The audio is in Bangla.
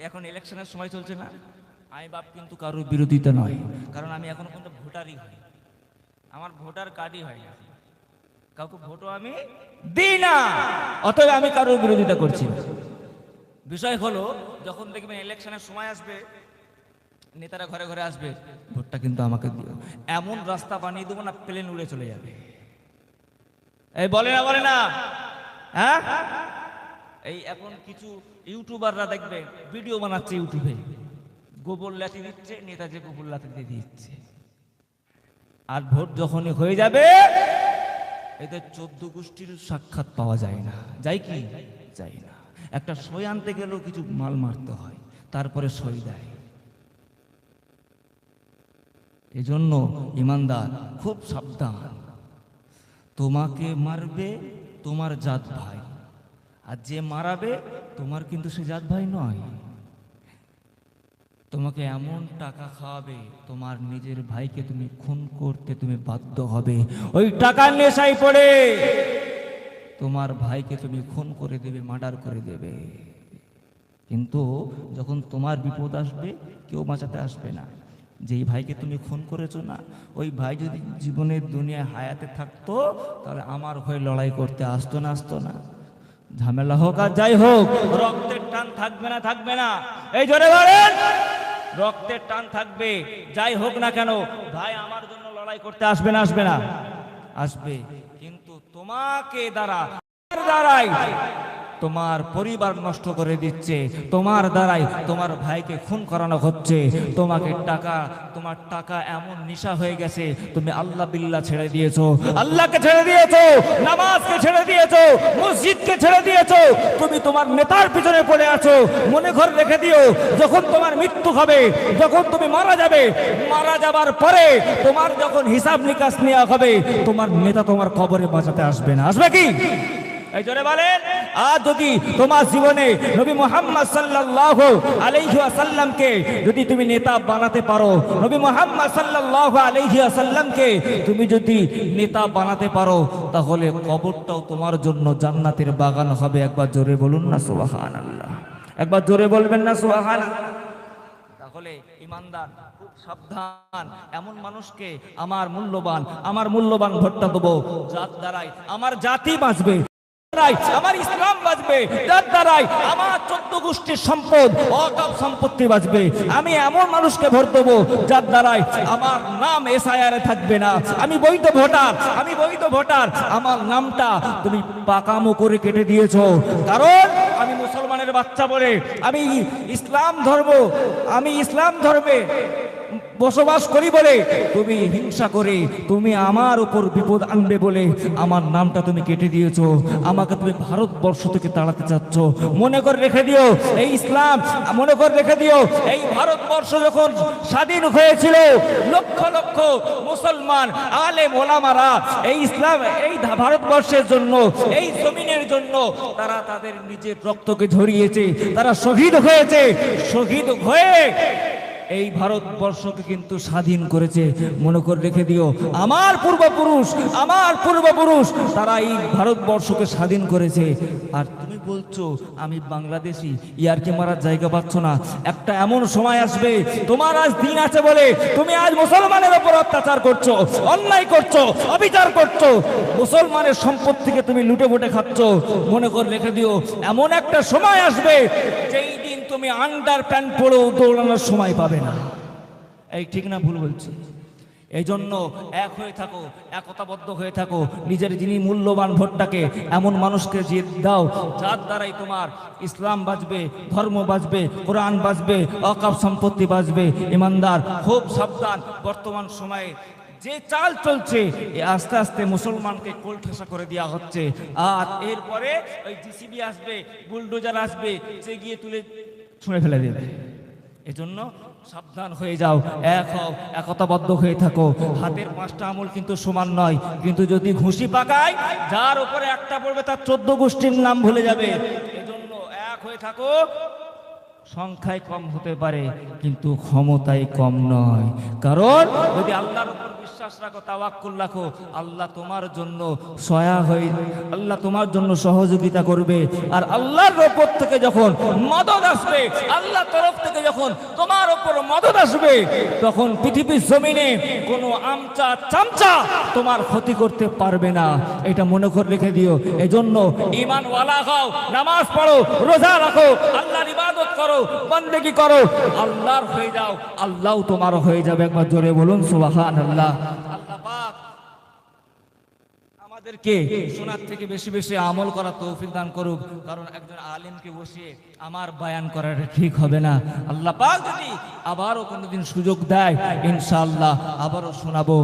এখন ইলেকশনের সময় চলছে না, আমি বাপ কিন্তু কারোর বিরোধিতা নয়, কারণ আমি এখন কিন্তু ভোটারই হই, আমার ভোটার কার্ডই হয় না, কাউকে ভোটও আমি দিই না, অতএব আমি কারোর বিরোধিতা করছি না। বিষয় হলো যখন দেখবেন ইলেকশনের সময় আসবে, নেতারা ঘরে ঘরে আসবে, ভোটটা কিন্তু আমাকে দিও, এমন রাস্তা বানিয়ে দেবো না প্লেন উড়ে চলে যাবে। এই বলে না বলে না, হ্যাঁ? এই এখন কিছু ইউটিউবাররা দেখবে ভিডিও বানাচ্ছে ইউটিউবে, গোবর লাঠি দিচ্ছে, নেতাজি গোবর লাঠি দিয়ে দিচ্ছে, আর ভোট যখনই হয়ে যাবে এদের 14 গোষ্ঠীর সাক্ষাৎ পাওয়া যায় না, যায় কি? যায় না। একটা সই আনতে গেলেও কিছু মাল মারতে হয়, তারপরে সই দেয়। এজন্য ইমানদার খুব সাবধান, তোমাকে মারবে তোমার জাত ভাই, আর যে মারাবে তোমার কিন্তু সে জাত ভাই নয়। তোমাকে এমন টাকা খাওয়াবে, তোমার নিজের ভাইকে তুমি খুন করতে তুমি বাধ্য হবে, ওই টাকার নেশায় পড়ে তোমার ভাইকে তুমি খুন করে দেবে, মার্ডার করে দেবে। কিন্তু যখন তোমার বিপদ আসবে কেউ বাঁচাতে আসবে না। যেই ভাইকে তুমি খুন করেছো না, ওই ভাই যদি জীবনের দুনিয়ায় হায়াতে থাকতো তাহলে আমার হয়ে লড়াই করতে আসতো না, আসতো না। ঝামেলা হোক আর যাই হোক, রক্তের টান থাকবে না, থাকবে না? এই জোরে বলেন, রক্তের টান থাকবে, যাই হোক না কেন ভাই আমার জন্য লড়াই করতে আসবে না, আসবে না? আসবে। কিন্তু তোমাকে দ্বারাই তোমার পরিবার নষ্ট করে দিচ্ছে, তোমার দ্বারাই তোমার ভাইকে খুন করানো হচ্ছে, তোমাকে তোমার টাকা এমন নেশা হয়ে গেছে, তুমি আল্লাহ বিল্লাহ ছেড়ে দিয়েছো, আল্লাহকে ছেড়ে দিয়েছো, নামাজকে ছেড়ে দিয়েছো, মসজিদকে ছেড়ে দিয়েছো, তুমি তোমার নেতার পিছনে পড়ে আছো। মনে করে রেখে দিও, যখন তোমার মৃত্যু হবে, যখন তুমি মারা যাবে, মারা যাবার পরে তোমার যখন হিসাব নিকাশ নেওয়া হবে, তোমার নেতা তোমার কবরে বাঁচাতে আসবে না, আসবে কি? এই জোরে বলেন। আর যদি তোমার জীবনে নবী মুহাম্মদ সাল্লাল্লাহু আলাইহি ওয়াসাল্লামকে যদি তুমি নেতা বানাতে পারো, নবী মুহাম্মদ সাল্লাল্লাহু আলাইহি ওয়াসাল্লামকে তুমি যদি নেতা বানাতে পারো, তাহলে কবরটাও তোমার জন্য জান্নাতের বাগান হবে। একবার জোরে বলুন না সুবহানাল্লাহ, একবার জোরে বলবেন না সুবহানাল্লাহ। তাহলে ইমানদার খুব সাবধান, এমন মানুষকে আমার মূল্যবান ভোটটা দেবো যার দ্বারাই আমার জাতি বাঁচবে, আমার ইসলাম বাঁচবে, যার দ্বারাই আমার 14 গোষ্ঠীর সম্পদ ওয়াকফ সম্পত্তি বাঁচবে। আমি এমন মানুষকে ভোট দেবো যার দ্বারাই আমার নাম এসআইআরে থাকবে না। আমি বৈধ ভোটার, আমার নামটা তুমি পাকামো করে কেটে দিয়েছো, কারণ আমি মুসলমানের বাচ্চা বলে আমি ইসলাম ধর্মে বসবাস করি বলে তুমি হিংসা করে তুমি আমার উপর বিপদ আনবে বলে আমার নামটা তুমি কেটে দিয়েছো, আমাকে তুমি ভারতবর্ষ থেকে তাড়াতে চাচ্ছ। মনে করে রেখে দিও, এই ইসলাম, মনে করে রেখে দিও, এই ভারতবর্ষ যখন স্বাধীন হয়েছিল, লক্ষ লক্ষ মুসলমান আলেম ওলামারা এই ইসলাম, এই ভারতবর্ষের জন্য, এই জমিনের জন্য তারা তাদের নিজের রক্তকে ঝরিয়েছে, তারা শহীদ হয়েছে, শহীদ হয়ে এই ভারতবর্ষকে কিন্তু স্বাধীন করেছে। মনে করে রেখে দিও, আমার পূর্বপুরুষ তারা এই ভারতবর্ষকে স্বাধীন করেছে। আর তুমি বলছো আমি বাংলাদেশি, ইয়ারকে মারার জায়গা পাচ্ছ না। একটা এমন সময় আসবে, তোমার আজ দিন আছে বলে তুমি আজ মুসলমানের উপর অত্যাচার করছো, অন্যায় করছো, অবিচার করছো, মুসলমানের সম্পত্তিকে তুমি লুটে পুটে খাচ্ছ। মনে করে রেখে দিও, এমন একটা সময় আসবে যেই দিন তুমি আন্ডার প্যান্ট পরেও দৌড়ানোর সময় পাবে না। এই ঠিক না ভুল বলছি? এই জন্য এক হয়ে থাকো, একতাবদ্ধ হয়ে থাকো, নিজের যিনি মূল্যবান ভোটটাকে এমন মানুষকে জিত দাও যার দ্বারাই তোমার ইসলাম বাঁচবে, ধর্ম বাঁচবে, কোরআন বাঁচবে, ওয়াকফ সম্পত্তি বাঁচবে। ইমানদার খুব সাবধান, বর্তমান সময়ে যে চাল চলছে আস্তে আস্তে মুসলমানকে কোলঠাসা করে দেওয়া হচ্ছে। আর এরপরে ওই জিসিবি আসবে, বুলডোজার আসবে, সে গিয়ে তুলে ছুঁড়ে ফেলে দেবে। এজন্য সাবধান হয়ে যাও, এক হও, একতাবদ্ধ হয়ে থাকো। হাতের 5টা আঙুল কিন্তু সমান নয়, কিন্তু যদি ঘুষি পাকায় যার উপরে একটা পড়বে তার 14 গোষ্ঠীর নাম ভুলে যাবে। এজন্য এক হয়ে থাকো, সংখ্যায় কম হতে পারে কিন্তু ক্ষমতায় কম নয়। কারণ যদি আল্লাহর উপর বিশ্বাস রাখো, তাওয়াক্কুল রাখো, আল্লাহ তোমার জন্য সহায় হয়ে, আল্লাহ তোমার জন্য সহযোগিতা করবে। আর আল্লাহর উপর থেকে যখন মদদ আসবে, আল্লাহর তরফ থেকে যখন তোমার উপর মদদ আসবে, তখন পৃথিবীর জমিনে কোনো আমচা চামচা তোমার ক্ষতি করতে পারবে না। এটা মনে করে রেখে দিও। এজন্য ঈমানওয়ালা হও, নামাজ পড়ো, রোজা রাখো, আল্লাহর ইবাদত করো, বন্দেগী করো, আল্লাহর হয়ে যাও, আল্লাহ তোমার হয়ে যাবে। একবার জোরে বলুন সুবহানাল্লাহ। আল্লাহ পাক আমাদেরকে শোনার থেকে বেশি বেশি আমল করার তৌফিক দান করুক। কারণ একজন আলেমকে বসিয়ে আমার বয়ান করাটা ঠিক হবে না। আল্লাহ পাক যদি আবারও কোনোদিন সুযোগ দেয়, ইনশাআল্লাহ আবারও শোনাবো।